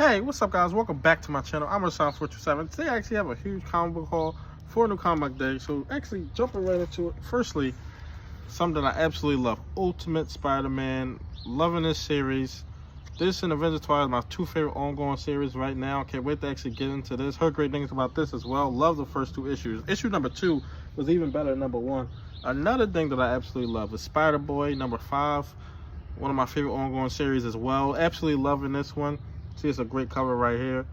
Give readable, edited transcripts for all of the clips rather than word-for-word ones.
Hey, what's up, guys? Welcome back to my channel. I'm Rashawn427. Today I actually have a huge comic book haul for a new comic book day. So actually jumping right into it. Firstly, something I absolutely love. Ultimate Spider-Man. Loving this series. This and Avengers Twilight are my two favorite ongoing series right now. Can't wait to actually get into this. Heard great things about this as well. Love the first two issues. Issue number 2 was even better than number 1. Another thing that I absolutely love is Spider-Boy number 5. One of my favorite ongoing series as well. Absolutely loving this one. See, it's a great cover right here.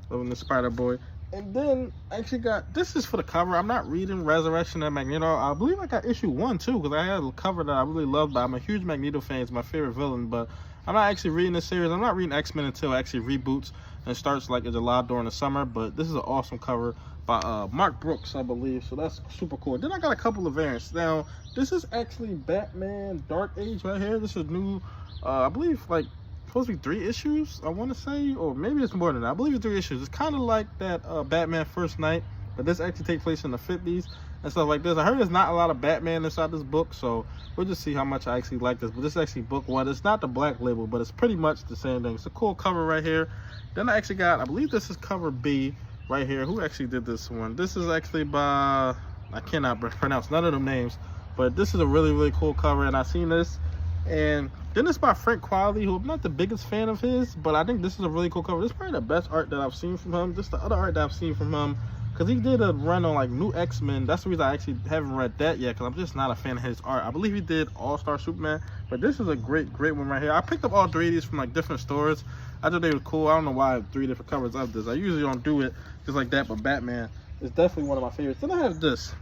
Loving the Spider-Boy. And then I actually got, this is for the cover. I'm not reading Resurrection of Magneto. I believe I got issue 1 too, because I had a cover that I really loved. But I'm a huge Magneto fan. It's my favorite villain. But I'm not actually reading this series. I'm not reading X-Men until it actually reboots and starts like in July during the summer. But this is an awesome cover by Mark Brooks, I believe. So that's super cool. Then I got a couple of variants. Now, this is actually Batman Dark Age right here. This is new, I believe, like, supposed to be 3 issues, I want to say, or maybe it's more than that. I believe it's 3 issues. It's kind of like that Batman First Night, but this actually takes place in the 50s and stuff like this. I heard there's not a lot of Batman inside this book, so we'll just see how much I actually like this. But this is actually book 1. It's not the black label, but it's pretty much the same thing. It's a cool cover right here. Then I actually got, I believe this is cover B right here. Who actually did this one? This is actually by, I cannot pronounce none of them names, but this is a really, really cool cover, and I've seen this. And then it's by Frank Quitely, who I'm not the biggest fan of his, but I think this is a really cool cover. This is probably the best art that I've seen from him. This is the other art that I've seen from him, because he did a run on like new X-Men. That's the reason I actually haven't read that yet, because I'm just not a fan of his art. I believe he did All-Star Superman, but this is a great one right here. I picked up all 3 of these from like different stores. I thought they were cool. I don't know why I have 3 different covers of this. I usually don't do it just like that, but Batman is definitely one of my favorites. Then I have this.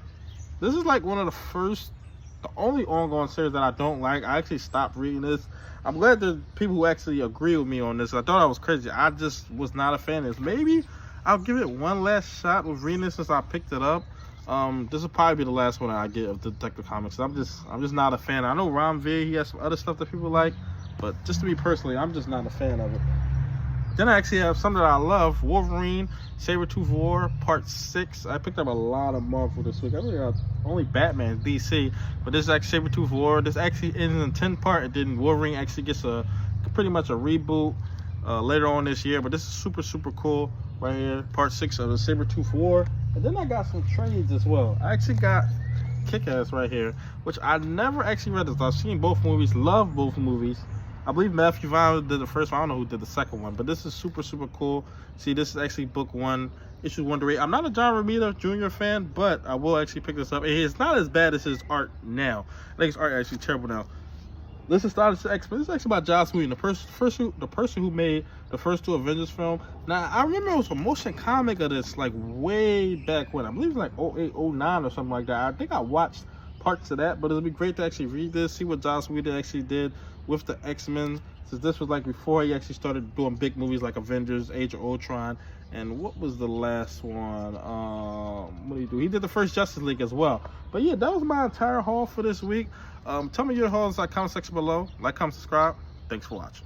This is like one of the only ongoing series that I don't like. I actually stopped reading this. I'm glad there are people who actually agree with me on this. I thought I was crazy. I just was not a fan of this. Maybe I'll give it one last shot with reading this since I picked it up. This will probably be the last one I get of Detective Comics. I'm just not a fan. I know Ron Veer, he has some other stuff that people like, but just to me personally, I'm just not a fan of it. Then I actually have something that I love, Wolverine, Sabretooth War, Part 6. I picked up a lot of Marvel this week. I really got only Batman, DC, but this is actually Sabretooth War. This actually ends in 10 part, and then Wolverine actually gets pretty much a reboot later on this year. But this is super cool right here, Part 6 of the Sabretooth War. And then I got some trades as well. I actually got Kick-Ass right here, which I never actually read this. I've seen both movies, love both movies. I believe Matthew Vaughn did the first one. I don't know who did the second one, but this is super cool. See, this is actually book 1, issue 1 to 8. I'm not a John Romita Jr. fan, but I will actually pick this up. It's not as bad as his art now. I think his art is actually terrible now. This is started to X-Men. This is actually about Joss Whedon, the person who made the first 2 Avengers film. Now, I remember it was a motion comic of this, like, way back when. I believe it was like 08, 09 or something like that. I think I watched parts of that, but it'll be great to actually read this, see what Joss Whedon actually did with the X-Men, since this was like before he actually started doing big movies like Avengers, Age of Ultron, and what was the last one? What did he do? He did the first Justice League as well. But yeah, that was my entire haul for this week. Tell me your hauls in the comment section below. Like, comment, subscribe. Thanks for watching.